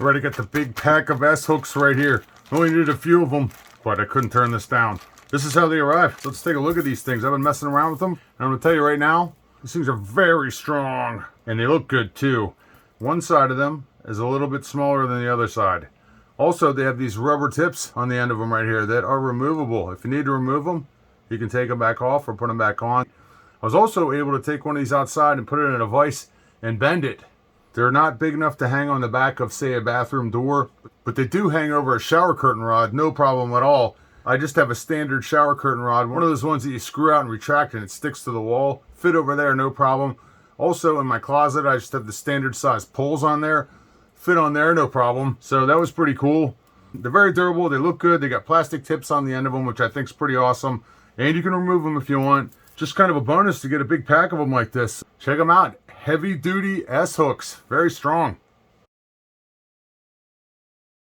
Ready to get the big pack of S-hooks right here. Only needed a few of them, but I couldn't turn this down. This is how they arrive. So let's take a look at these things. I've been messing around with them, and I'm going to tell you right now, these things are very strong, and they look good too. One side of them is a little bit smaller than the other side. Also, they have these rubber tips on the end of them right here that are removable. If you need to remove them, you can take them back off or put them back on. I was also able to take one of these outside and put it in a vise and bend it. They're not big enough to hang on the back of, say, a bathroom door, but they do hang over a shower curtain rod, no problem at all. I just have a standard shower curtain rod, one of those ones that you screw out and retract and it sticks to the wall. Fit over there, no problem. Also, in my closet, I just have the standard size poles on there. Fit on there, no problem. So that was pretty cool. They're very durable, they look good, they got plastic tips on the end of them, which I think is pretty awesome. And you can remove them if you want. Just kind of a bonus to get a big pack of them like this. Check them out. Heavy duty S-hooks. Very strong.